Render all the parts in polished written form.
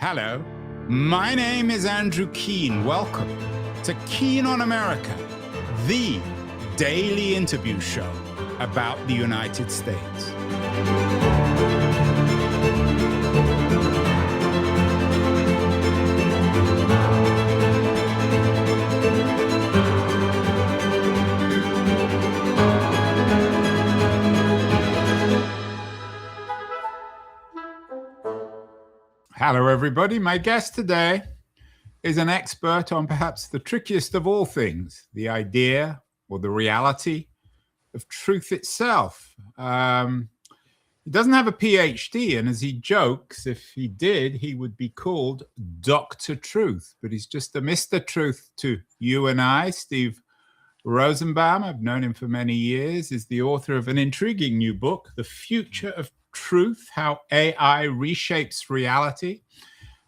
Hello, my name is Andrew Keane. Welcome to Keane on America, the daily interview show about the United States. Hello, everybody. My guest today is an expert on perhaps the trickiest of all things, the idea or the reality of truth itself. He doesn't have a PhD, and as he jokes, if he did, he would be called Dr. Truth, but he's just a Mr. Truth to you and I. Steve Rosenbaum, I've known him for many years, is the author of an intriguing new book, The Future of Truth, How AI Reshapes Reality.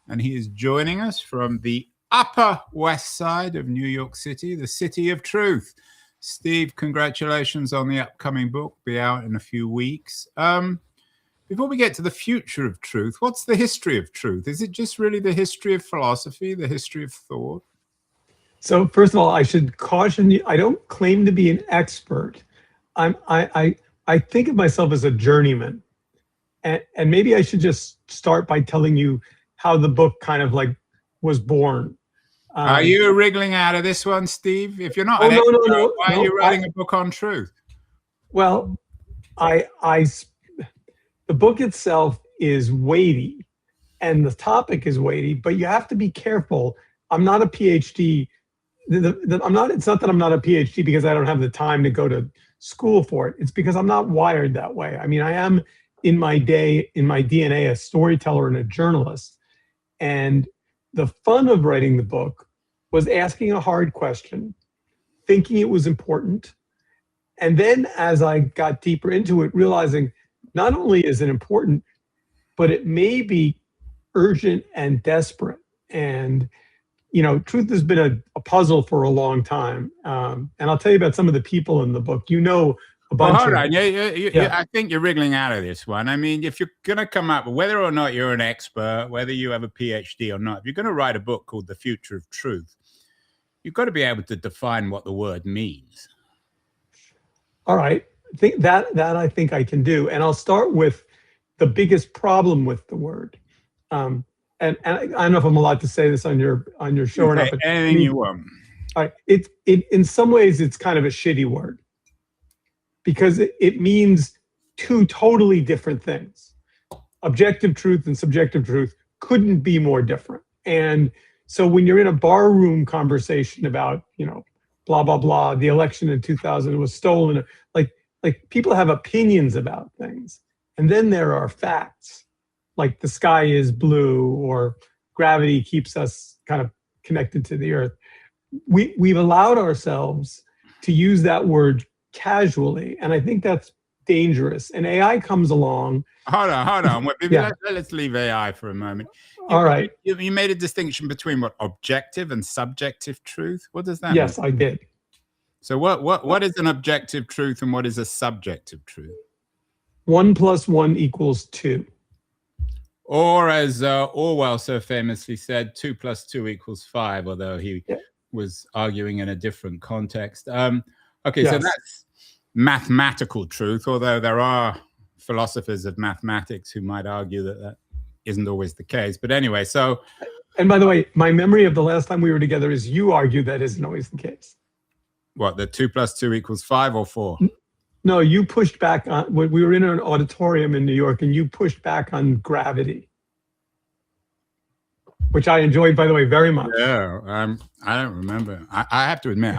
And he is joining us from the Upper West Side of New York City, the City of Truth. Steve, congratulations on the upcoming book, be out in a few weeks. Before we get to the future of truth, what's the history of truth? Is it just really the history of philosophy, the history of thought? So first of all, I should caution you, I don't claim to be an expert. I think of myself as a journeyman. And maybe I should just start by telling you how the book kind of like was born. Are you wriggling out of this one, Steve? If you're not an expert, why are you writing a book on truth? Well, the book itself is weighty and the topic is weighty, but you have to be careful. I'm not a PhD. It's not that I'm not a PhD because I don't have the time to go to school for it. It's because I'm not wired that way. I mean, I am in my DNA, a storyteller and a journalist. And the fun of writing the book was asking a hard question, thinking it was important. And then as I got deeper into it, realizing not only is it important, but it may be urgent and desperate. And, you know, truth has been a puzzle for a long time. And I'll tell you about some of the people in the book. You know, a bunch hold on. I think you're wriggling out of this one. I mean, if you're going to come up, whether or not you're an expert, whether you have a PhD or not, if you're going to write a book called The Future of Truth, you've got to be able to define what the word means. All right. I think that I think I can do. And I'll start with the biggest problem with the word. And I don't know if I'm allowed to say this on your show or not. But anything you want. All right. In some ways, it's kind of a shitty word because it means two totally different things. Objective truth and subjective truth couldn't be more different. And so when you're in a barroom conversation about, you know, blah, blah, blah, the election in 2000 was stolen, like people have opinions about things. And then there are facts, like the sky is blue or gravity keeps us kind of connected to the earth. We've allowed ourselves to use that word casually, and I think that's dangerous. And AI comes along. Hold on. Let's leave AI for a moment. All right. You made a distinction between what objective and subjective truth. What does that mean? Yes, I did. So what is an objective truth and what is a subjective truth? 1 + 1 = 2. Or as Orwell so famously said, 2 + 2 = 5, although he was arguing in a different context. Okay, yes. So that's mathematical truth, although there are philosophers of mathematics who might argue that isn't always the case. But anyway, so... And by the way, my memory of the last time we were together is you argued that isn't always the case. What, that 2 + 2 = 5 or 4? No, you pushed back on, when we were in an auditorium in New York, and you pushed back on gravity, which I enjoyed, by the way, very much. Yeah, I don't remember. I have to admit,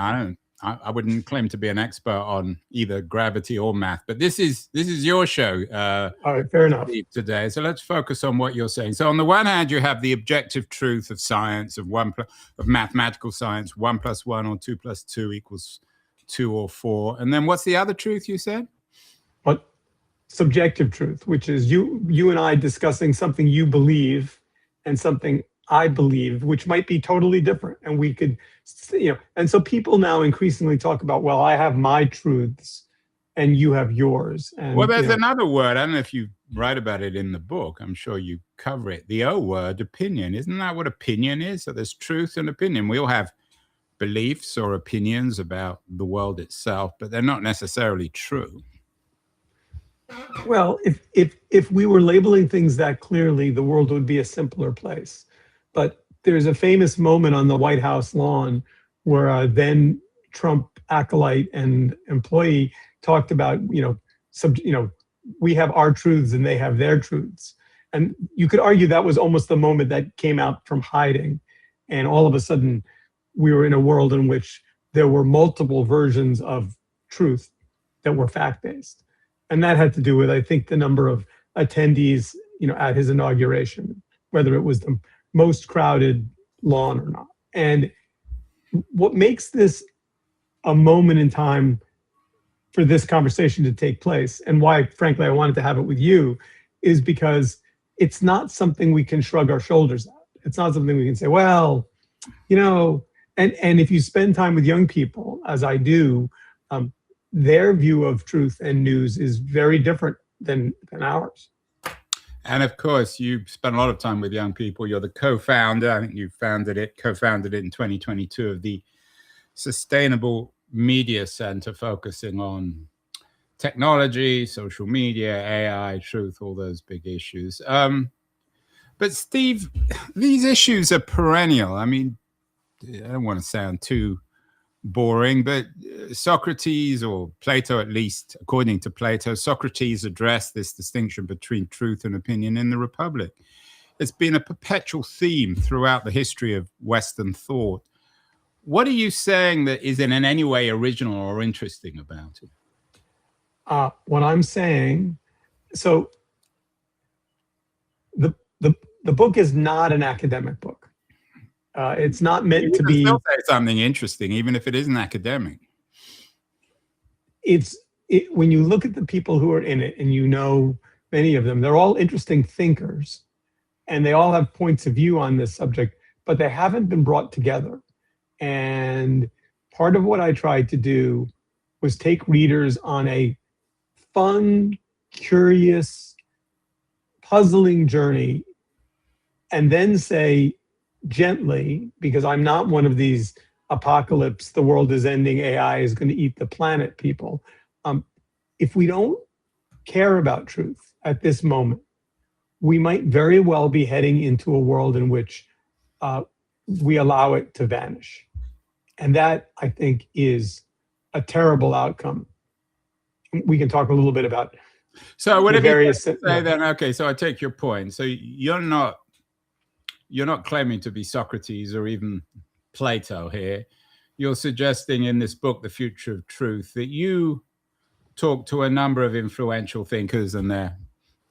I wouldn't claim to be an expert on either gravity or math, but this is your show. All right, fair enough. Today, so let's focus on what you're saying. So on the one hand, you have the objective truth of science, of mathematical science, 1 + 1 or 2 + 2 = 2 or 4, and then what's the other truth you said? What? Subjective truth, which is you and I discussing something you believe and something I believe, which might be totally different. And we could, you know, and so people now increasingly talk about, well, I have my truths and you have yours. And Well, there's another word. I don't know if you write about it in the book. I'm sure you cover it. The O word, opinion. Isn't that what opinion is? So there's truth and opinion. We all have beliefs or opinions about the world itself, but they're not necessarily true. Well, if we were labeling things that clearly, the world would be a simpler place. But there's a famous moment on the White House lawn where then Trump acolyte and employee talked about, we have our truths and they have their truths. And you could argue that was almost the moment that came out from hiding. And all of a sudden, we were in a world in which there were multiple versions of truth that were fact-based. And that had to do with, I think, the number of attendees, at his inauguration, whether it was the most crowded lawn or not. And what makes this a moment in time for this conversation to take place, and why, frankly, I wanted to have it with you, is because it's not something we can shrug our shoulders at. It's not something we can say, well, and if you spend time with young people, as I do, their view of truth and news is very different than ours. And of course, you spend a lot of time with young people. You're the co-founder. I think you co-founded it in 2022 of the Sustainable Media Center, focusing on technology, social media, AI, truth, all those big issues. But Steve, these issues are perennial. I mean, I don't want to sound too boring, but Socrates, or Plato at least, according to Plato, Socrates addressed this distinction between truth and opinion in the Republic. It's been a perpetual theme throughout the history of Western thought. What are you saying that is in any way original or interesting about it? What I'm saying, so the book is not an academic book. It's not meant to be. Still say something interesting, even if it isn't academic. When you look at the people who are in it, and many of them, they're all interesting thinkers, and they all have points of view on this subject, but they haven't been brought together. And part of what I tried to do was take readers on a fun, curious, puzzling journey, and then say gently, because I'm not one of these apocalypse, the world is ending, AI is going to eat the planet people. If we don't care about truth at this moment, we might very well be heading into a world in which we allow it to vanish. And that, I think, is a terrible outcome. We can talk a little bit about whatever you say then. Okay, so I take your point. So you're not claiming to be Socrates or even Plato here. You're suggesting in this book, The Future of Truth, that you talk to a number of influential thinkers, and they're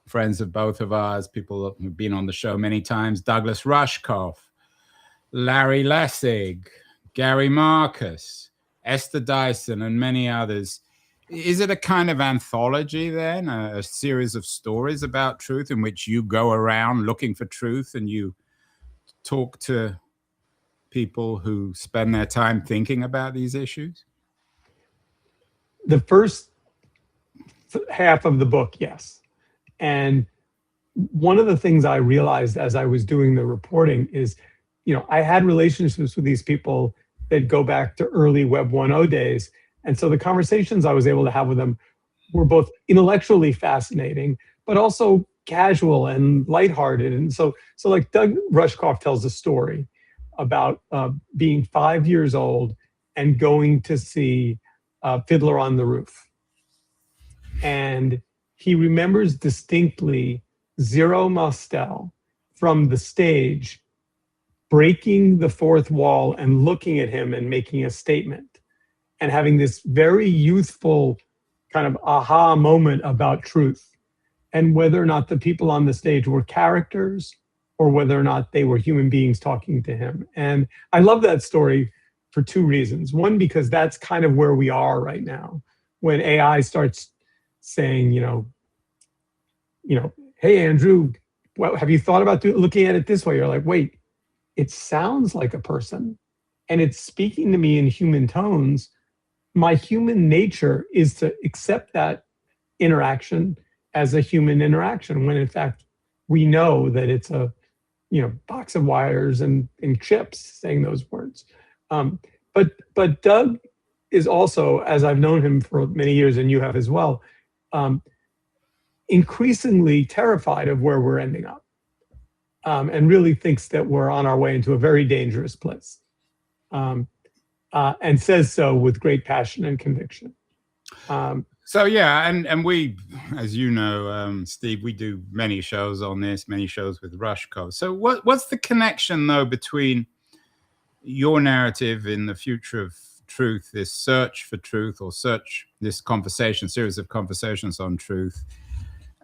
friends of both of ours, people who've been on the show many times: Douglas Rushkoff, Larry Lessig, Gary Marcus, Esther Dyson, and many others. Is it a kind of anthology then, a series of stories about truth in which you go around looking for truth and you talk to people who spend their time thinking about these issues? The first half of the book, yes. And one of the things I realized as I was doing the reporting is, I had relationships with these people that go back to early Web 1.0 days. And so the conversations I was able to have with them were both intellectually fascinating, but also casual and lighthearted. And so like Doug Rushkoff tells a story about being 5 years old and going to see Fiddler on the Roof. And he remembers distinctly Zero Mostel from the stage breaking the fourth wall and looking at him and making a statement and having this very youthful kind of aha moment about truth, and whether or not the people on the stage were characters or whether or not they were human beings talking to him. And I love that story for two reasons. One, because that's kind of where we are right now. When AI starts saying, hey, Andrew, have you thought about looking at it this way? You're like, wait, it sounds like a person and it's speaking to me in human tones, my human nature is to accept that interaction as a human interaction, when in fact we know that it's a box of wires and chips saying those words. But Doug is also, as I've known him for many years, and you have as well, increasingly terrified of where we're ending up, and really thinks that we're on our way into a very dangerous place, and says so with great passion and conviction. So yeah, and we, as you know, Steve, we do many shows on this, many shows with Rushko. So what's the connection though between your narrative in the future of truth, this search for truth, or this series of conversations on truth,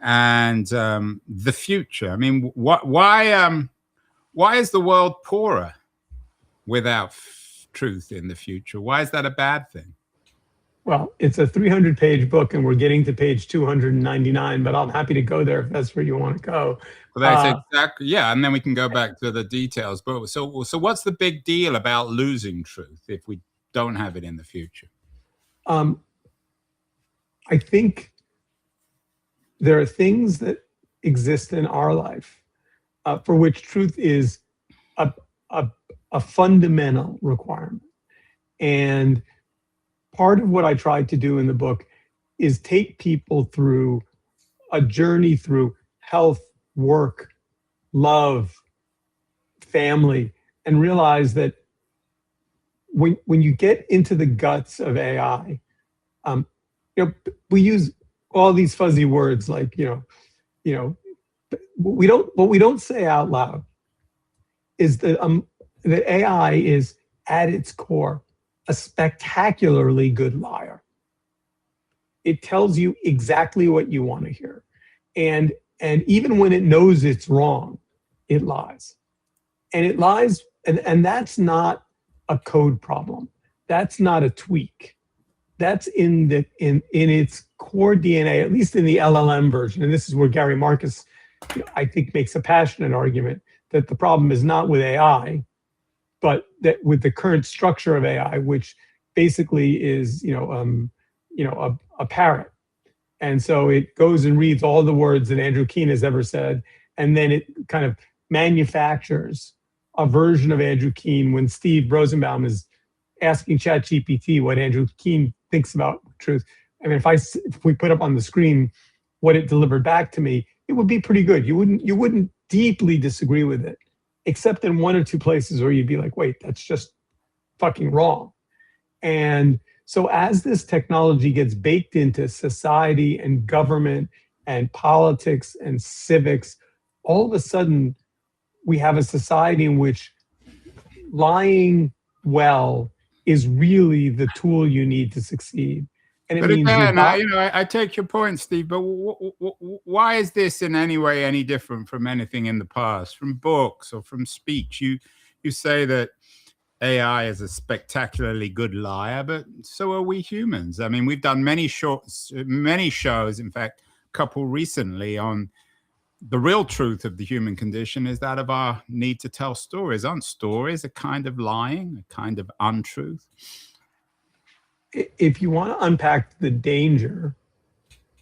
and the future? I mean, why is the world poorer without truth in the future? Why is that a bad thing? Well, it's a 300-page book, and we're getting to page 299, but I'm happy to go there if that's where you want to go. Well, that's exactly, yeah, and then we can go back to the details. But so what's the big deal about losing truth if we don't have it in the future? I think there are things that exist in our life for which truth is a fundamental requirement. And part of what I tried to do in the book is take people through a journey through health, work, love, family, and realize that when you get into the guts of AI, we use all these fuzzy words like, what we don't say out loud is that AI is at its core a spectacularly good liar. It tells you exactly what you want to hear. And even when it knows it's wrong, it lies. And it lies, and that's not a code problem. That's not a tweak. That's in its core DNA, at least in the LLM version. And this is where Gary Marcus, I think, makes a passionate argument that the problem is not with AI, but that with the current structure of AI, which basically is, a parrot. And so it goes and reads all the words that Andrew Keen has ever said, and then it kind of manufactures a version of Andrew Keen when Steve Rosenbaum is asking ChatGPT what Andrew Keen thinks about truth. I mean, if we put up on the screen what it delivered back to me, it would be pretty good. You wouldn't deeply disagree with it, except in one or two places where you'd be like, wait, that's just fucking wrong. And so as this technology gets baked into society and government and politics and civics, all of a sudden we have a society in which lying well is really the tool you need to succeed. And it means again, I take your point, Steve, but why is this in any way any different from anything in the past, from books or from speech? You say that AI is a spectacularly good liar, but so are we humans. I mean, we've done many shows, in fact, a couple recently, on the real truth of the human condition is that of our need to tell stories. Aren't stories a kind of lying, a kind of untruth? If you want to unpack the danger,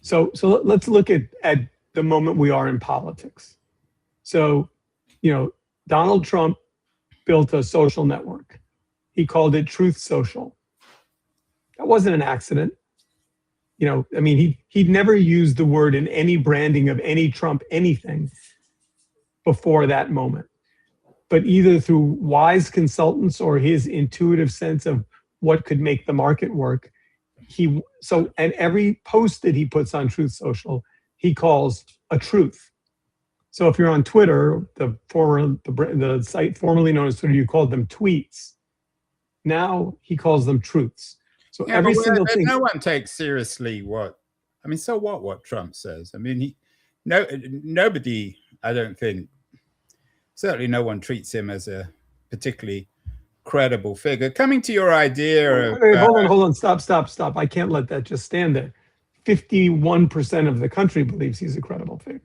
so let's look at the moment we are in politics. So, Donald Trump built a social network. He called it Truth Social. That wasn't an accident. I mean, he'd never used the word in any branding of any Trump anything before that moment. But either through wise consultants or his intuitive sense of what could make the market work, and every post that he puts on Truth Social, he calls a truth. So if you're on Twitter, the site formerly known as Twitter, you called them tweets. Now he calls them truths. So yeah, every single thing. No one takes seriously what Trump says. I mean, nobody, I don't think, certainly no one treats him as a particularly credible figure. Coming to your idea of... Wait, hold on, stop. I can't let that just stand there. 51% of the country believes he's a credible figure.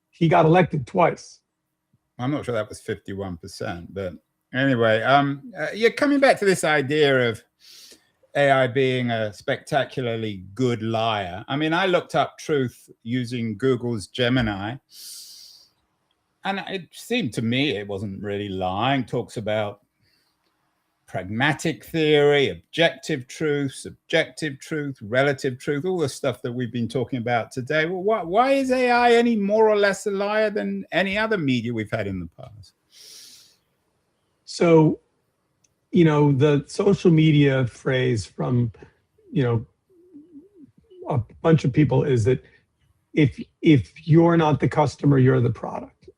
He got elected twice. I'm not sure that was 51%, but anyway, coming back to this idea of AI being a spectacularly good liar. I mean, I looked up truth using Google's Gemini, and it seemed to me it wasn't really lying. It talks about pragmatic theory, objective truth, subjective truth, relative truth, all the stuff that we've been talking about today. Well, why is AI any more or less a liar than any other media we've had in the past? So, the social media phrase from, a bunch of people is that if you're not the customer, you're the product.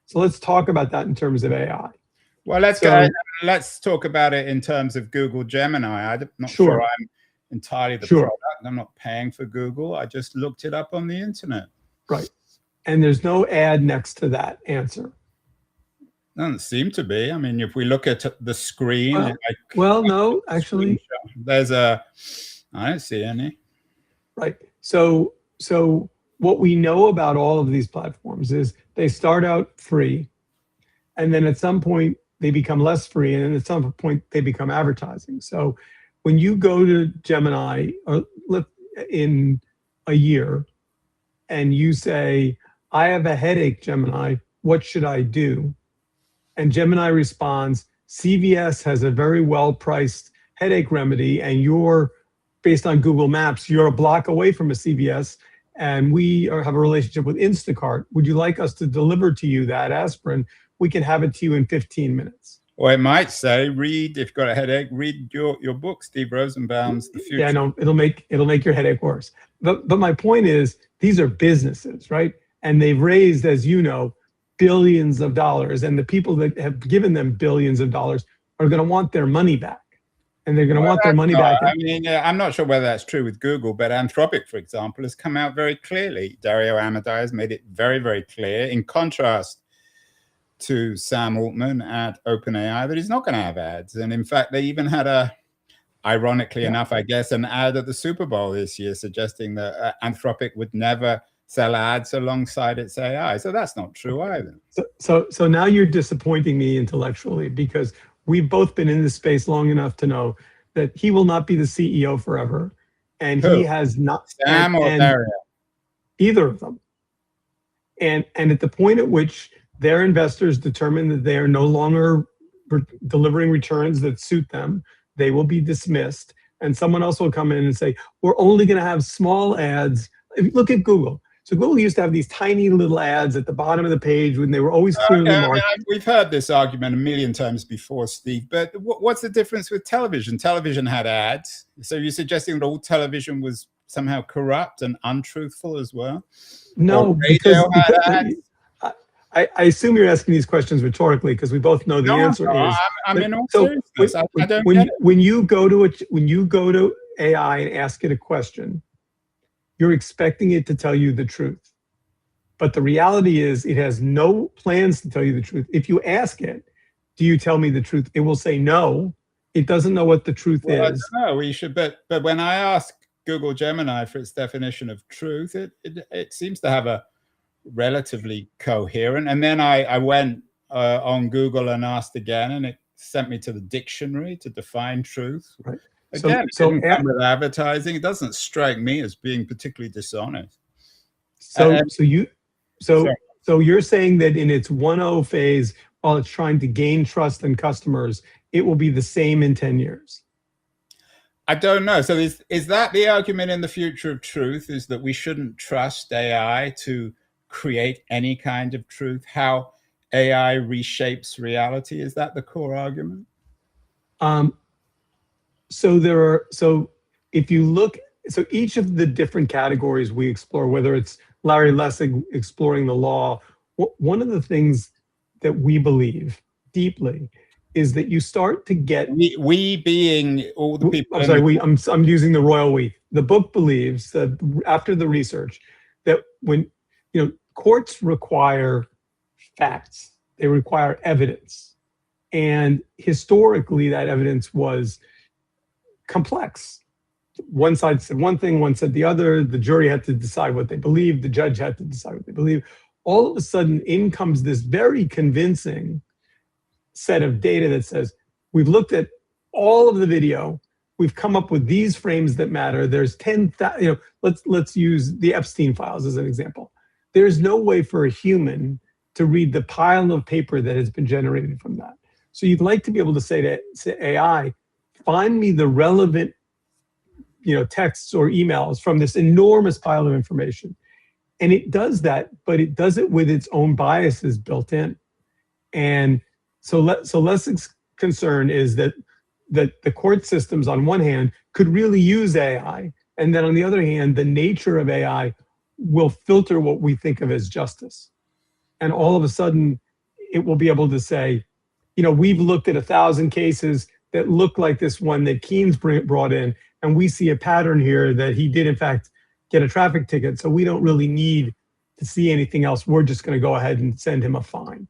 So let's talk about that in terms of AI. Well, let's talk about it in terms of Google Gemini. I'm not sure I'm entirely the product. I'm not paying for Google. I just looked it up on the internet. Right. And there's no ad next to that answer. Doesn't seem to be. I mean, if we look at the screen, no, actually, I don't see any. Right. So what we know about all of these platforms is they start out free, and then at some point they become less free, and then at some point they become advertising. So when you go to Gemini in a year and you say, I have a headache, Gemini, what should I do? And Gemini responds, CVS has a very well-priced headache remedy, and you're, based on Google Maps, you're a block away from a CVS, and we have a relationship with Instacart. Would you like us to deliver to you that aspirin? We can have it to you in 15 minutes. Or it might say, if you've got a headache, read your book, Steve Rosenbaum's The Future. Yeah, no, it'll make your headache worse. But my point is, these are businesses, right? And they've raised, as you know, billions of dollars, and the people that have given them billions of dollars are going to want their money back. And they're going to want their money back. I mean, I'm not sure whether that's true with Google, but Anthropic, for example, has come out very clearly. Dario Amodei has made it very, very clear, in contrast to Sam Altman at OpenAI, that he's not going to have ads. And in fact, they even had ironically enough, I guess, an ad at the Super Bowl this year suggesting that Anthropic would never sell ads alongside its AI. So that's not true either. So now you're disappointing me intellectually, because we've both been in this space long enough to know that he will not be the CEO forever. And he has not. Sam or Dario? Either of them. And at the point at which their investors determine that they are no longer delivering returns that suit them, they will be dismissed. And someone else will come in and say, we're only going to have small ads. Look at Google. So Google used to have these tiny little ads at the bottom of the page when they were always clearly marked. I mean, we've heard this argument a million times before, Steve, but what's the difference with television? Television had ads. So you're suggesting that all television was somehow corrupt and untruthful as well? No, because I assume you're asking these questions rhetorically, because we both know the answer is. I mean, all seriousness, I don't get it. When you go to AI and ask it a question, you're expecting it to tell you the truth. But the reality is it has no plans to tell you the truth. If you ask it, do you tell me the truth? It will say no. It doesn't know what the truth is. No, we should. But when I ask Google Gemini for its definition of truth, it seems to have a relatively coherent. And then I went on Google and asked again, and it sent me to the dictionary to define truth. Right. Again, so it didn't come with advertising. It doesn't strike me as being particularly dishonest. So you're saying that in its 1.0 phase, while it's trying to gain trust in customers, it will be the same in 10 years? I don't know. So is that the argument in the future of truth, is that we shouldn't trust AI to create any kind of truth? How AI reshapes reality? Is that the core argument? So if you look, so each of the different categories we explore, whether it's Larry Lessig exploring the law, one of the things that we believe deeply is that you start to get we being all the people. I'm sorry, I'm using the royal we. The book believes that after the research that when courts require facts, they require evidence, and historically that evidence was complex. One side said one thing, one said the other. The jury had to decide what they believed. The judge had to decide what they believed. All of a sudden, in comes this very convincing set of data that says, we've looked at all of the video. we've come up with these frames that matter. There's 10,000, let's use the Epstein files as an example. There's no way for a human to read the pile of paper that has been generated from that. So you'd like to be able to say to AI, find me the relevant texts or emails from this enormous pile of information. And it does that, but it does it with its own biases built in. And so less concern is that the court systems on one hand could really use AI. And then on the other hand, the nature of AI will filter what we think of as justice. And all of a sudden, it will be able to say, we've looked at 1,000 cases that look like this one that Keynes brought in, and we see a pattern here that he did, in fact, get a traffic ticket. So we don't really need to see anything else. We're just going to go ahead and send him a fine.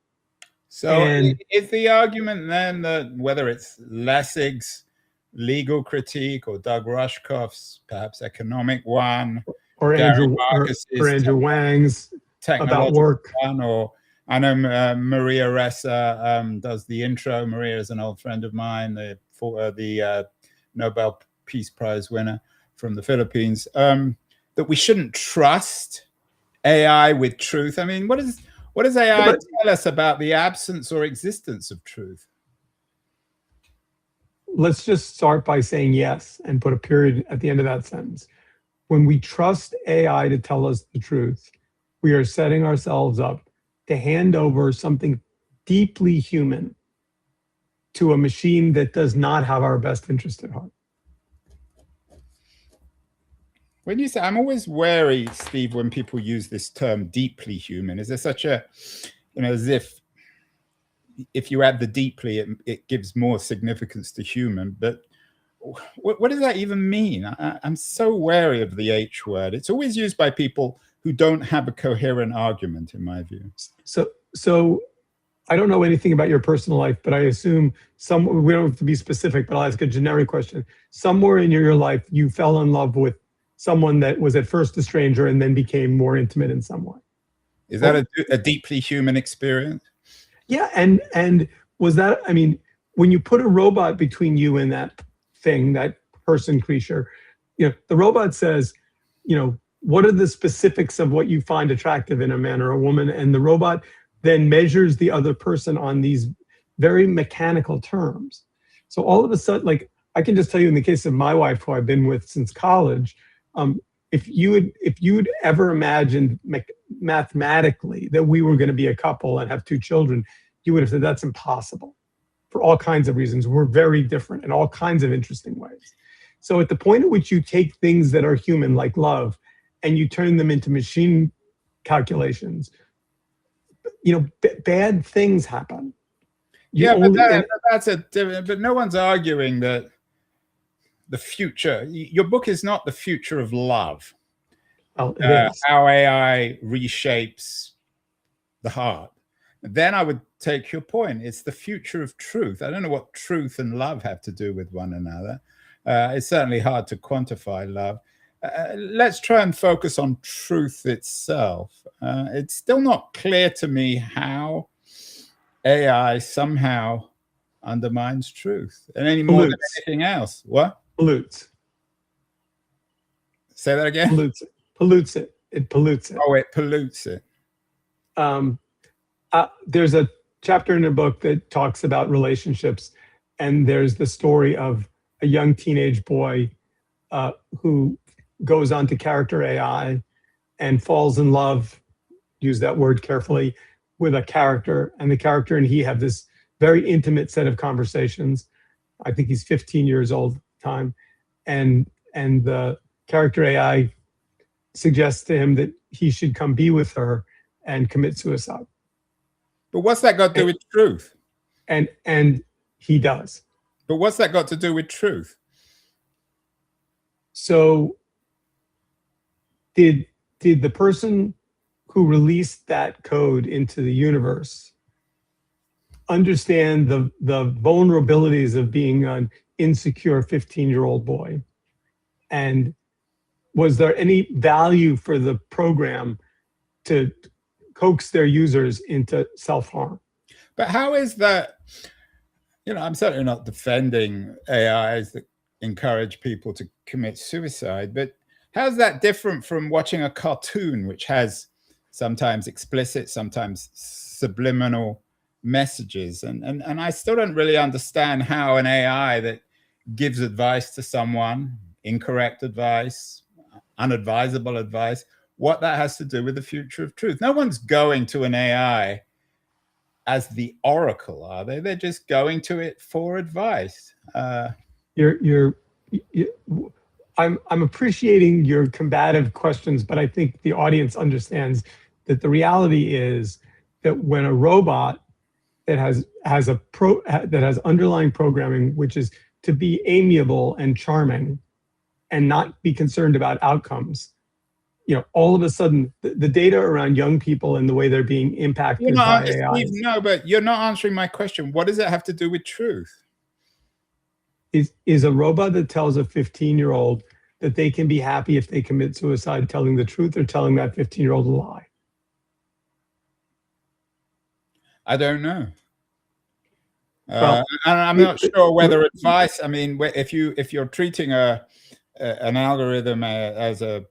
So is the argument then that whether it's Lessig's legal critique or Doug Rushkoff's perhaps economic one, or Andrew Wang's about work, one, or I know Maria Ressa does the intro. Maria is an old friend of mine, the Nobel Peace Prize winner from the Philippines, that we shouldn't trust AI with truth. I mean, what does AI tell us about the absence or existence of truth? Let's just start by saying yes and put a period at the end of that sentence. When we trust AI to tell us the truth, we are setting ourselves up to hand over something deeply human to a machine that does not have our best interest at heart. When you say, I'm always wary, Steve, when people use this term deeply human. Is there such a, as if you add the deeply, it gives more significance to human, but what does that even mean? I'm so wary of the H word. It's always used by people who don't have a coherent argument, in my view. So I don't know anything about your personal life, but I assume we don't have to be specific, but I'll ask a generic question. Somewhere in your life, you fell in love with someone that was at first a stranger and then became more intimate in some way. Is that a deeply human experience? Yeah, and was that, when you put a robot between you and that thing, that person creature, the robot says, what are the specifics of what you find attractive in a man or a woman? And the robot then measures the other person on these very mechanical terms. So all of a sudden, I can just tell you in the case of my wife, who I've been with since college, if you'd ever imagined mathematically that we were going to be a couple and have 2 children, you would have said that's impossible for all kinds of reasons. We're very different in all kinds of interesting ways. So at the point at which you take things that are human, like love, and you turn them into machine calculations, bad things happen. But no one's arguing that the future, your book is not the future of love. Oh, it is. How AI reshapes the heart. Then I would take your point. It's the future of truth. I don't know what truth and love have to do with one another. It's certainly hard to quantify love. Let's try and focus on truth itself. It's still not clear to me how AI somehow undermines truth, and any more than anything else. What? Pollutes. Say that again. Pollutes it. It pollutes it. Oh, it pollutes it. There's a chapter in the book that talks about relationships, and there's the story of a young teenage boy who goes on to character AI and falls in love, use that word carefully, with a character, and the character and he have this very intimate set of conversations. I think he's 15 years old at the time, and the character AI suggests to him that he should come be with her and commit suicide. But what's that got to do with truth? And he does. But what's that got to do with truth? So did the person who released that code into the universe understand the vulnerabilities of being an insecure 15-year-old boy? And was there any value for the program to coax their users into self-harm? But how is that? I'm certainly not defending AIs. encourage people to commit suicide. But how's that different from watching a cartoon, which has sometimes explicit, sometimes subliminal messages? And I still don't really understand how an AI that gives advice to someone, incorrect advice, unadvisable advice, what that has to do with the future of truth. No one's going to an AI as the oracle, are they? They're just going to it for advice. I'm appreciating your combative questions, but I think the audience understands that the reality is that when a robot that has underlying programming, which is to be amiable and charming and not be concerned about outcomes, all of a sudden the data around young people and the way they're being impacted by AI. No, but you're not answering my question. What does it have to do with truth? Is a robot that tells a 15-year-old that they can be happy if they commit suicide telling the truth or telling that 15-year-old a lie? I don't know. And I'm not sure whether advice. I mean, if you're treating an algorithm as a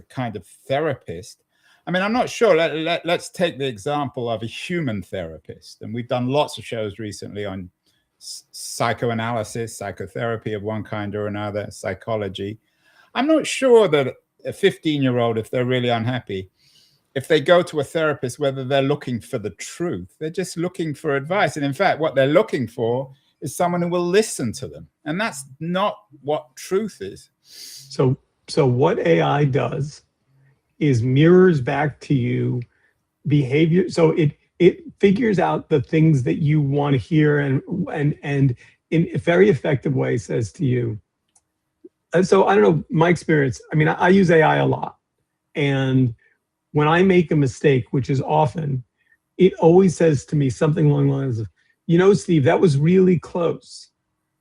kind of therapist, I mean, I'm not sure. Let's take the example of a human therapist, and we've done lots of shows recently on psychoanalysis, psychotherapy of one kind or another, psychology. I'm not sure that a 15-year-old, if they're really unhappy, if they go to a therapist, whether they're looking for the truth. They're just looking for advice. And in fact, what they're looking for is someone who will listen to them. And that's not what truth is. So what AI does is mirrors back to you behavior. So it figures out the things that you want to hear and in a very effective way says to you. And so I don't know, my experience, I mean, I use AI a lot. And when I make a mistake, which is often, it always says to me something along the lines of, Steve, that was really close.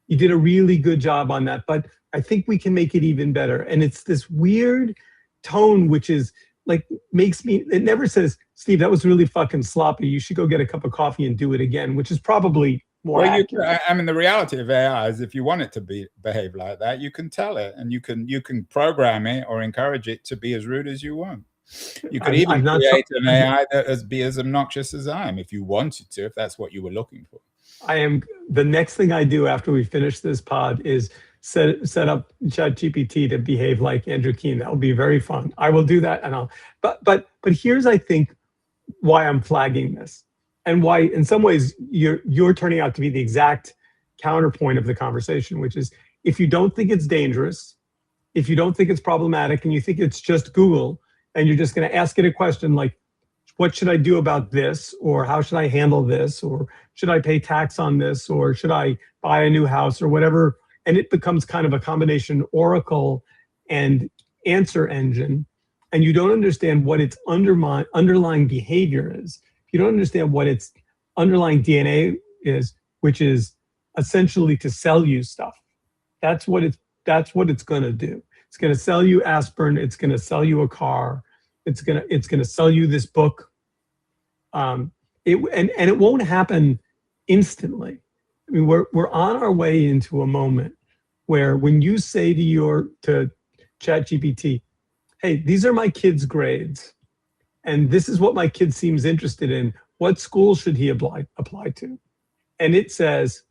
You did a really good job on that, but I think we can make it even better. And it's this weird tone, which is like, it never says, Steve, that was really fucking sloppy. You should go get a cup of coffee and do it again, which is probably more accurate. I mean, the reality of AI is if you want it to behave like that, you can tell it, and you can program it or encourage it to be as rude as you want. You could even create an AI that be as obnoxious as I am if you wanted to, if that's what you were looking for. The next thing I do after we finish this pod is set up ChatGPT to behave like Andrew Keen. That will be very fun. I will do that, and but here's, I think, why I'm flagging this, and why in some ways you're turning out to be the exact counterpoint of the conversation, which is if you don't think it's dangerous, if you don't think it's problematic, and you think it's just Google, and you're just going to ask it a question like, what should I do about this? Or how should I handle this? Or should I pay tax on this? Or should I buy a new house or whatever? And it becomes kind of a combination oracle and answer engine. And you don't understand what its underlying behavior is. If you don't understand what its underlying DNA is, which is essentially to sell you stuff. That's what it's going to do. It's going to sell you aspirin. It's going to sell you a car. It's going to sell you this book. It won't happen instantly. I mean, we're on our way into a moment where when you say to ChatGPT, hey, these are my kid's grades, and this is what my kid seems interested in. What school should he apply to? And it says,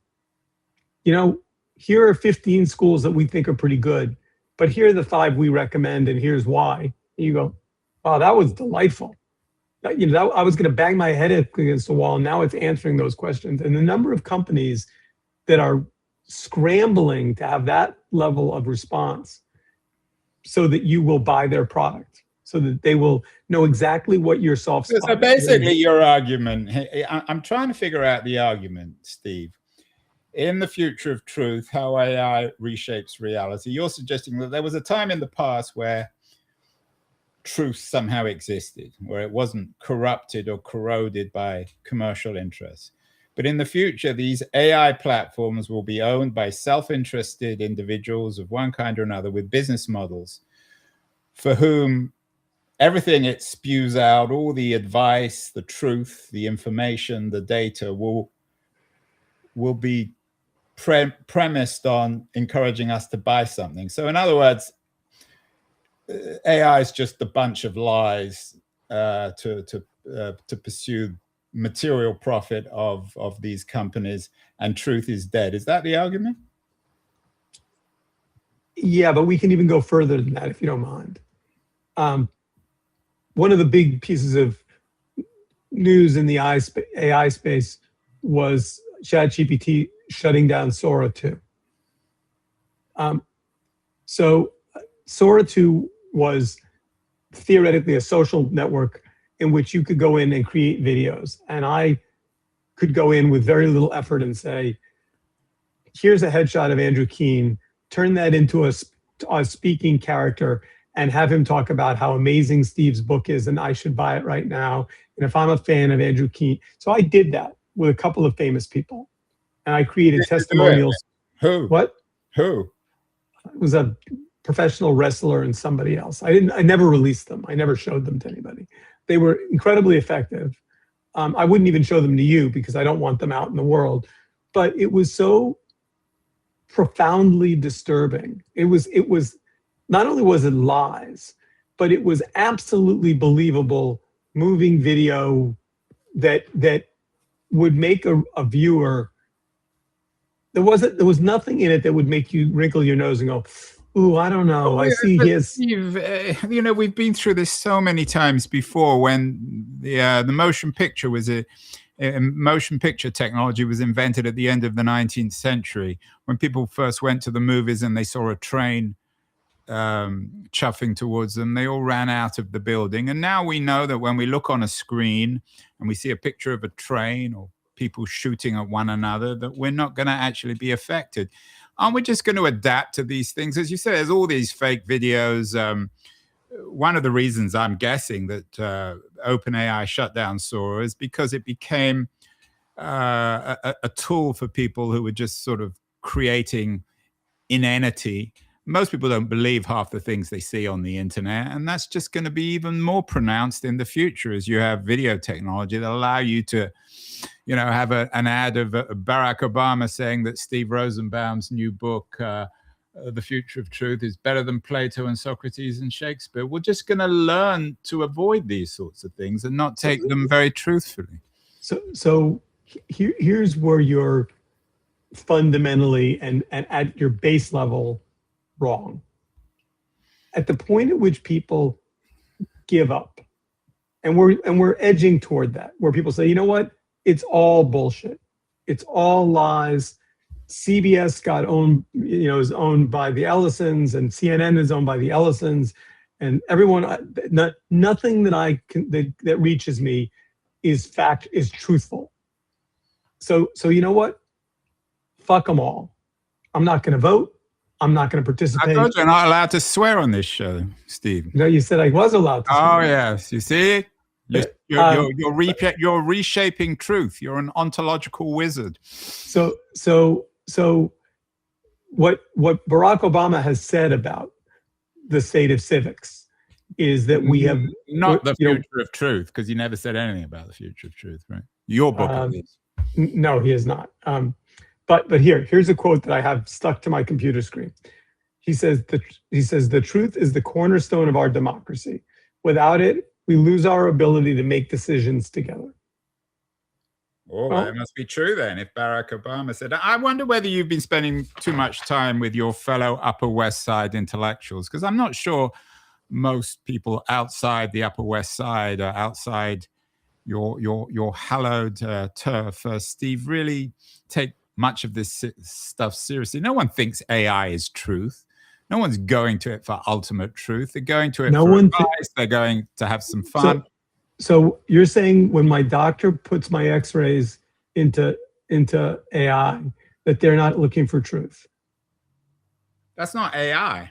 here are 15 schools that we think are pretty good, but here are the 5 we recommend, and here's why. And you go, wow, that was delightful. I was going to bang my head against the wall, and now it's answering those questions. And the number of companies that are scrambling to have that level of response so that you will buy their product, so that they will know exactly what your soft spot is. So basically your argument, I'm trying to figure out the argument, Steve. In the future of truth, how AI reshapes reality. You're suggesting that there was a time in the past where truth somehow existed, where it wasn't corrupted or corroded by commercial interests. But in the future, these AI platforms will be owned by self-interested individuals of one kind or another with business models for whom everything it spews out, all the advice, the truth, the information, the data will be premised on encouraging us to buy something. So in other words, AI is just a bunch of lies to pursue material profit of these companies, and truth is dead. Is that the argument? Yeah, but we can even go further than that if you don't mind. One of the big pieces of news in the AI space was ChatGPT shutting down Sora 2. So Sora 2 was theoretically a social network in which you could go in and create videos. And I could go in with very little effort and say, here's a headshot of Andrew Keene, turn that into a speaking character and have him talk about how amazing Steve's book is and I should buy it right now. And if I'm a fan of Andrew Keene. So I did that with a couple of famous people. And I created testimonials. Who? What? Who? It was a professional wrestler and somebody else. I never released them. I never showed them to anybody. They were incredibly effective. I wouldn't even show them to you because I don't want them out in the world. But it was so profoundly disturbing. It was not only was it lies, but it was absolutely believable, moving video that would make a viewer. There was nothing in it that would make you wrinkle your nose and go, ooh, I don't know. I see his. We've been through this so many times before when the motion picture was motion picture technology was invented at the end of the 19th century, when people first went to the movies and they saw a train chuffing towards them, they all ran out of the building. And now we know that when we look on a screen and we see a picture of a train or people shooting at one another, that we're not going to actually be affected. Aren't we just going to adapt to these things? As you say, there's all these fake videos. One of the reasons I'm guessing that OpenAI shut down Sora is because it became a tool for people who were just sort of creating inanity. Most people don't believe half the things they see on the internet, and that's just going to be even more pronounced in the future as you have video technology that allow you to, have an ad of Barack Obama saying that Steve Rosenbaum's new book, The Future of Truth, is better than Plato and Socrates and Shakespeare. We're just going to learn to avoid these sorts of things and not take them very truthfully. So here's where you're fundamentally and at your base level wrong. At the point at which people give up, and we're edging toward that, where people say, you know what, it's all bullshit, it's all lies. CBS is owned by the Ellisons, and CNN is owned by the Ellisons, and everyone. Nothing that reaches me is truthful. So you know what? Fuck them all. I'm not going to vote. I'm not going to participate. I told you you're not allowed to swear on this show, Steve. No, you said I was allowed to swear. Oh, yes. You see? You're reshaping truth. You're an ontological wizard. So what Barack Obama has said about the state of civics is that we have not the future of truth, because he never said anything about the future of truth, right? Your book is. No, he is not. But here's a quote that I have stuck to my computer screen. He says the truth is the cornerstone of our democracy. Without it, we lose our ability to make decisions together. Oh, well, that must be true then, if Barack Obama said. I wonder whether you've been spending too much time with your fellow Upper West Side intellectuals, because I'm not sure most people outside the Upper West Side, outside your hallowed turf, Steve, really take much of this stuff seriously. No one thinks AI is truth. No one's going to it for ultimate truth. They're going to it for advice. They're going to have some fun. So you're saying when my doctor puts my x-rays into AI, that they're not looking for truth? That's not AI.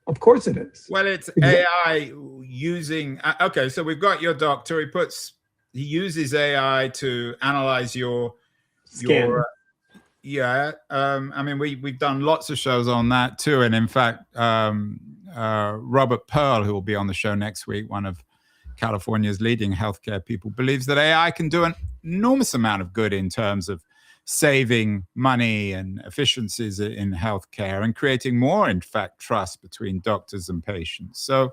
Of course it is. Well, it's AI using, okay, so we've got your doctor. He uses AI to analyze your scan. I mean, we've done lots of shows on that too. And in fact, Robert Pearl, who will be on the show next week, one of California's leading healthcare people, believes that AI can do an enormous amount of good in terms of saving money and efficiencies in healthcare and creating more, in fact, trust between doctors and patients. So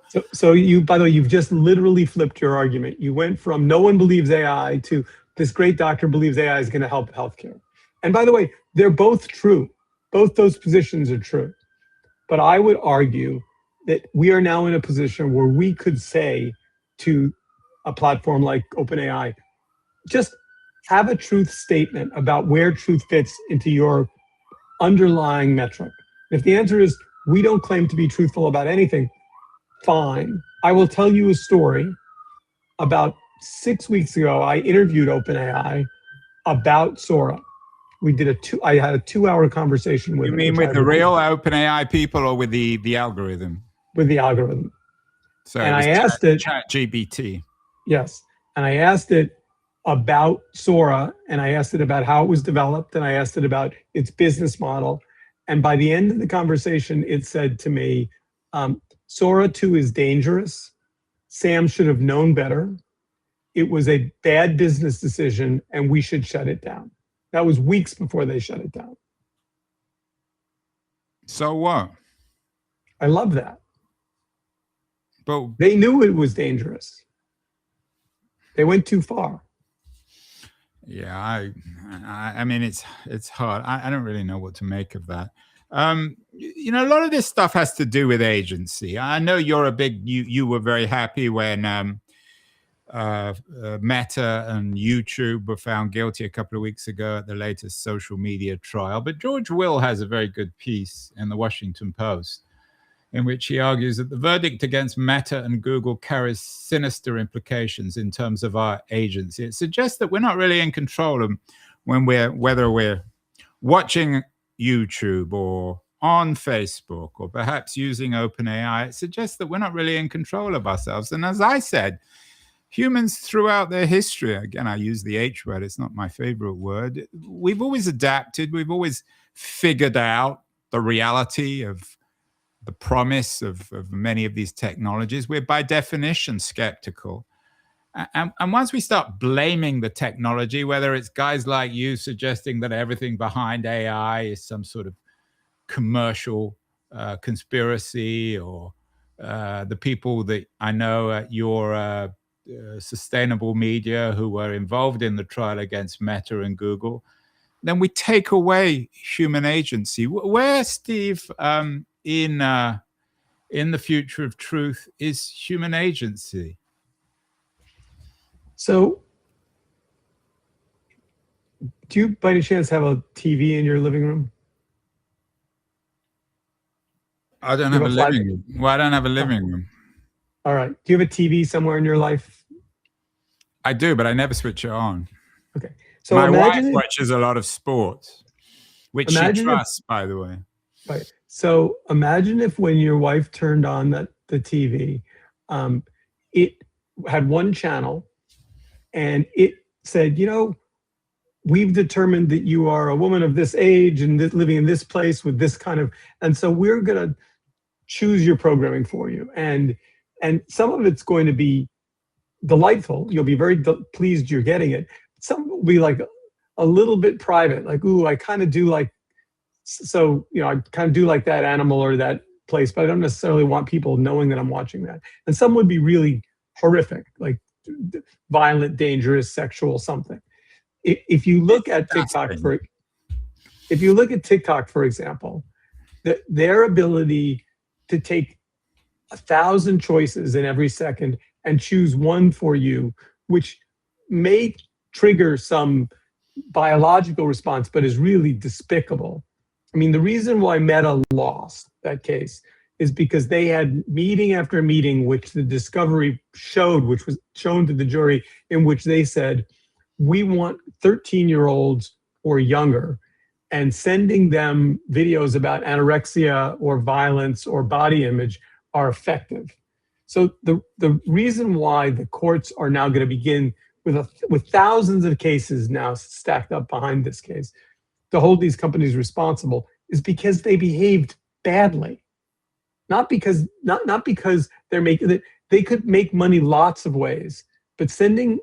you, by the way, you've just literally flipped your argument. You went from no one believes AI to this great doctor believes AI is going to help healthcare. And by the way, they're both true. Both those positions are true. But I would argue that we are now in a position where we could say to a platform like OpenAI, just have a truth statement about where truth fits into your underlying metric. If the answer is we don't claim to be truthful about anything, fine. I will tell you a story. About 6 weeks ago, I interviewed OpenAI about Sora. I had a 2-hour conversation with You it. mean with the real OpenAI people or with the algorithm? With the algorithm. So and it was I asked it, ChatGPT. Yes. And I asked it about Sora, and I asked it about how it was developed, and I asked it about its business model. And by the end of the conversation, it said to me, Sora 2 is dangerous. Sam should have known better. It was a bad business decision, and we should shut it down. That was weeks before they shut it down. So what? I love that. But they knew it was dangerous. They went too far. Yeah, I mean, it's hard. I don't really know what to make of that. You know, a lot of this stuff has to do with agency. I know you're a big, you were very happy when Meta and YouTube were found guilty a couple of weeks ago at the latest social media trial. But George Will has a very good piece in the Washington Post in which he argues that the verdict against Meta and Google carries sinister implications in terms of our agency. It suggests that we're not really in control of whether we're watching YouTube or on Facebook or perhaps using OpenAI. It suggests that we're not really in control of ourselves. And as I said, humans throughout their history, again, I use the H word, it's not my favorite word, we've always adapted, we've always figured out the reality of the promise of many of these technologies. We're by definition skeptical. And once we start blaming the technology, whether it's guys like you suggesting that everything behind AI is some sort of commercial conspiracy, or the people that I know at your sustainable media who were involved in the trial against Meta and Google, then we take away human agency. Where, Steve, in the future of truth is human agency? So, do you by any chance have a TV in your living room? I don't have a living room. Well, I don't have a living room. All right. Do you have a TV somewhere in your life? I do, but I never switch it on. Okay. So my wife watches a lot of sports, which she trusts, by the way. Right. So imagine if when your wife turned on the TV, it had one channel and it said, you know, we've determined that you are a woman of this age and living in this place with this kind of, and so we're going to choose your programming for you. And some of it's going to be delightful. You'll be very pleased you're getting it. Some will be like a little bit private, like, ooh, I kind of do like, so, you know, I kind of do like that animal or that place, but I don't necessarily want people knowing that I'm watching that. And some would be really horrific, like violent, dangerous, sexual something. If you look at TikTok, for example, their ability to take 1,000 choices in every second and choose one for you, which may trigger some biological response, but is really despicable. I mean, the reason why Meta lost that case is because they had meeting after meeting, which the discovery showed, which was shown to the jury, in which they said, we want 13-year-olds or younger, and sending them videos about anorexia or violence or body image are effective. So the reason why the courts are now going to begin with thousands of cases now stacked up behind this case to hold these companies responsible is because they behaved badly. Not because they're making it, they could make money lots of ways, but sending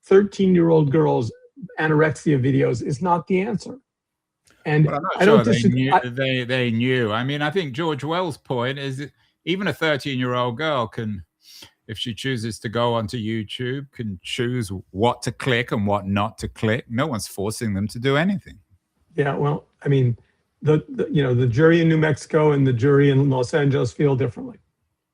13-year-old girls anorexia videos is not the answer. And But I'm not I sure don't disagree. they knew. I mean, I think George Wells' point is that even a 13-year-old girl can, if she chooses to go onto YouTube, can choose what to click and what not to click. No one's forcing them to do anything. Yeah, well, I mean, the jury in New Mexico and the jury in Los Angeles feel differently.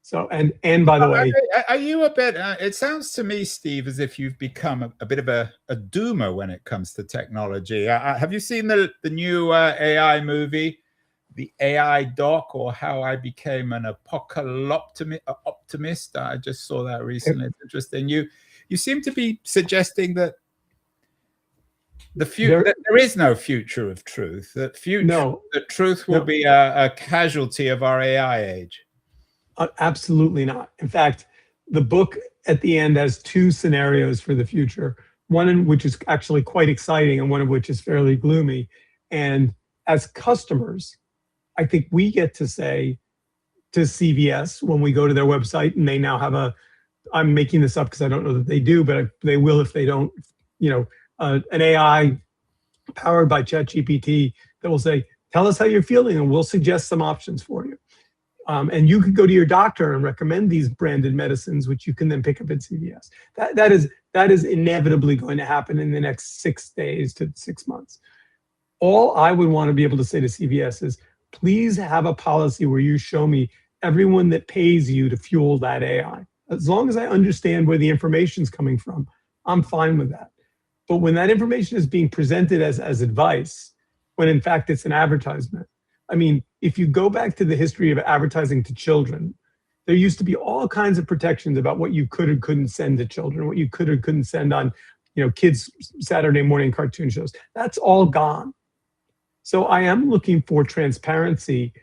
So, and by the way, are you a bit? It sounds to me, Steve, as if you've become a bit of a doomer when it comes to technology. Have you seen the new AI movie, The AI Doc, or How I Became an Optimist? I just saw that recently. It's interesting. You seem to be suggesting that there is no future of truth. That truth will be a casualty of our AI age. Absolutely not. In fact, the book at the end has two scenarios for the future, one in which is actually quite exciting and one of which is fairly gloomy. And as customers, I think we get to say to CVS when we go to their website, and they now have I'm making this up because I don't know that they do, but they will if they don't, an AI powered by ChatGPT that will say, tell us how you're feeling and we'll suggest some options for you. And you could go to your doctor and recommend these branded medicines, which you can then pick up at CVS. That is inevitably going to happen in the next 6 days to 6 months. All I would want to be able to say to CVS is, please have a policy where you show me everyone that pays you to fuel that AI. As long as I understand where the information is coming from, I'm fine with that. But when that information is being presented as advice, when in fact it's an advertisement, I mean, if you go back to the history of advertising to children, there used to be all kinds of protections about what you could or couldn't send to children, what you could or couldn't send on, kids' Saturday morning cartoon shows. That's all gone. So I am looking for transparency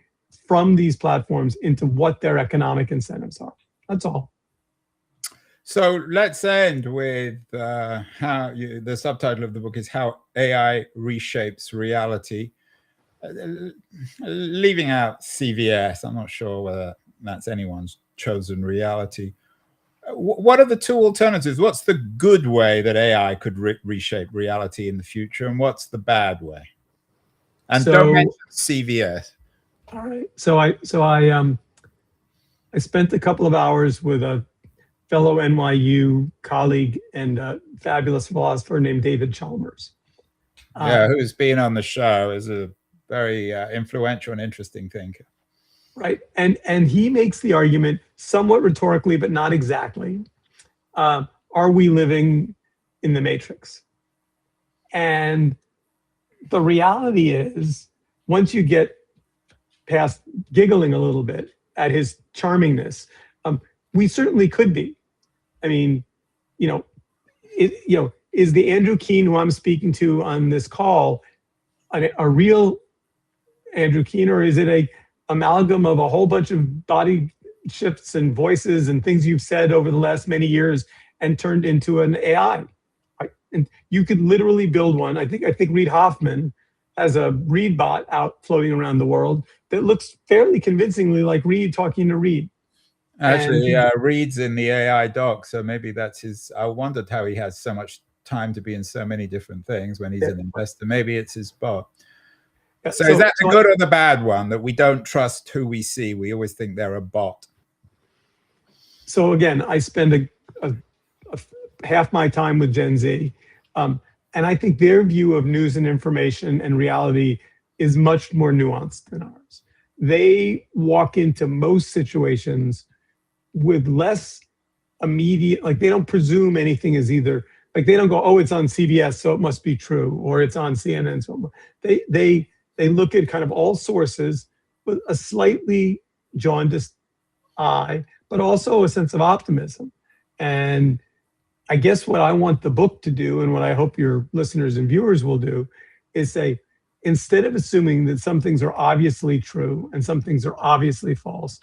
from these platforms into what their economic incentives are. That's all. So let's end with the subtitle of the book is How AI Reshapes Reality. Leaving out CVS, I'm not sure whether that's anyone's chosen reality. What are the two alternatives? What's the good way that AI could reshape reality in the future, and what's the bad way? And don't mention CVS. All right. So I spent a couple of hours with a fellow NYU colleague and a fabulous philosopher named David Chalmers. Who's been on the show, is a very influential and interesting thinker. Right. And he makes the argument somewhat rhetorically, but not exactly. Are we living in the Matrix? And the reality is, once you get past giggling a little bit at his charmingness, we certainly could be. I mean, is the Andrew Keen who I'm speaking to on this call a real Andrew Keen, or is it a amalgam of a whole bunch of body shifts and voices and things you've said over the last many years and turned into an AI? Right? And you could literally build one. I think Reid Hoffman has a Reid bot out floating around the world that looks fairly convincingly like Reid talking to Reid. Actually, Reid's in the AI doc, so maybe that's his. I wondered how he has so much time to be in so many different things when he's an investor. Maybe it's his bot. So is that the good or the bad one, that we don't trust who we see? We always think they're a bot. So again, I spend a half my time with Gen Z, and I think their view of news and information and reality is much more nuanced than ours. They walk into most situations with less immediate, like they don't presume anything is either, like they don't go, oh, it's on CBS, so it must be true, or it's on CNN. So they look at kind of all sources with a slightly jaundiced eye, but also a sense of optimism. And I guess what I want the book to do, and what I hope your listeners and viewers will do, is say, instead of assuming that some things are obviously true and some things are obviously false,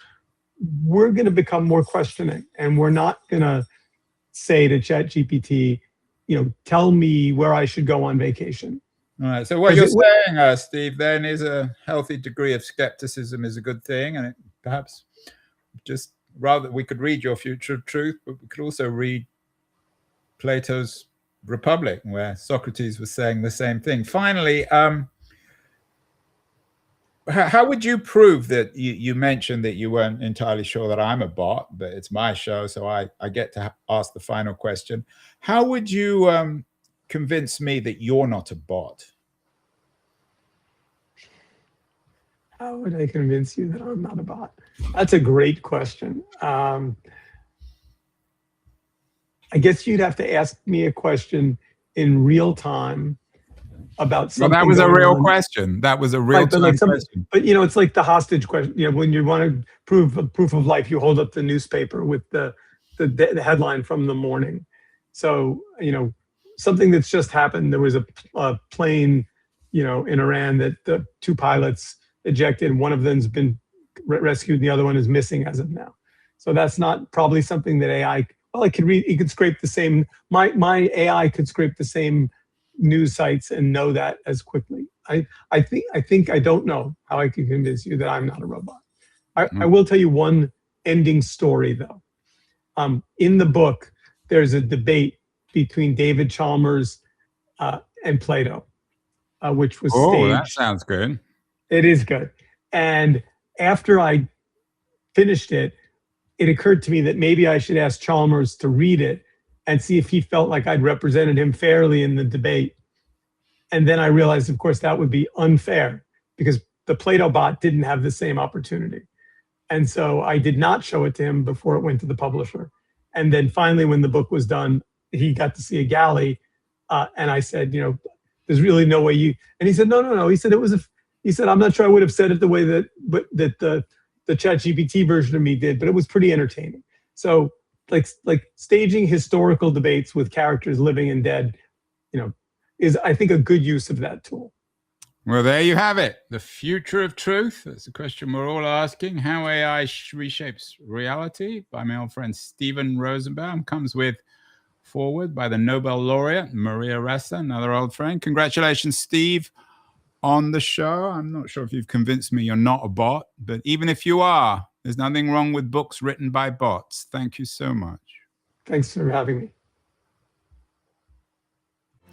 we're going to become more questioning, and we're not going to say to ChatGPT, tell me where I should go on vacation. All right. So what you're saying, Steve, then is a healthy degree of skepticism is a good thing, and perhaps just rather we could read your future of truth, but we could also read Plato's Republic, where Socrates was saying the same thing. Finally, how would you prove that you mentioned that you weren't entirely sure that I'm a bot, but it's my show, so I get to ask the final question. How would you convince me that you're not a bot? How would I convince you that I'm not a bot? That's a great question. I guess you'd have to ask me a question in real time about something. Well, that was a real question. That was a real time question. But it's like the hostage question. When you want to prove a proof of life, you hold up the newspaper with the headline from the morning. So something that's just happened. There was a plane, in Iran that the two pilots ejected. One of them's been rescued, and the other one is missing as of now. So that's not probably something that AI. Well, it could read. It could scrape the same. My AI could scrape the same news sites and know that as quickly. I think I don't know how I can convince you that I'm not a robot. I will tell you one ending story though. In the book, there's a debate between David Chalmers and Plato, which was staged. Oh, that sounds good. It is good. And after I finished it, it occurred to me that maybe I should ask Chalmers to read it and see if he felt like I'd represented him fairly in the debate. And then I realized, of course, that would be unfair because the Plato bot didn't have the same opportunity. And so I did not show it to him before it went to the publisher. And then finally, when the book was done, he got to see a galley. And I said, there's really no way you, and he said, no. He said, he said, I'm not sure I would have said it the way that the ChatGPT version of me did, but it was pretty entertaining. So like staging historical debates with characters living and dead, is I think a good use of that tool. Well, there you have it. The future of truth. That's the question we're all asking. How AI reshapes reality by my old friend Stephen Rosenbaum. Comes with forward by the Nobel laureate Maria Ressa, another old friend. Congratulations, Steve, on the show. I'm not sure if you've convinced me you're not a bot, but even if you are, there's nothing wrong with books written by bots. Thank you so much. Thanks for having me.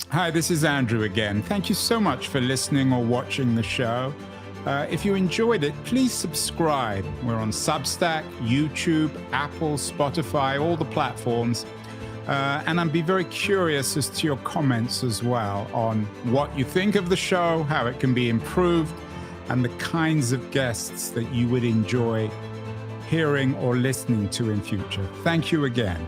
Hi, this is Andrew again. Thank you so much for listening or watching the show. If you enjoyed it, please subscribe. We're on Substack, YouTube, Apple, Spotify, all the platforms. And I'd be very curious as to your comments as well on what you think of the show, how it can be improved, and the kinds of guests that you would enjoy hearing or listening to in future. Thank you again.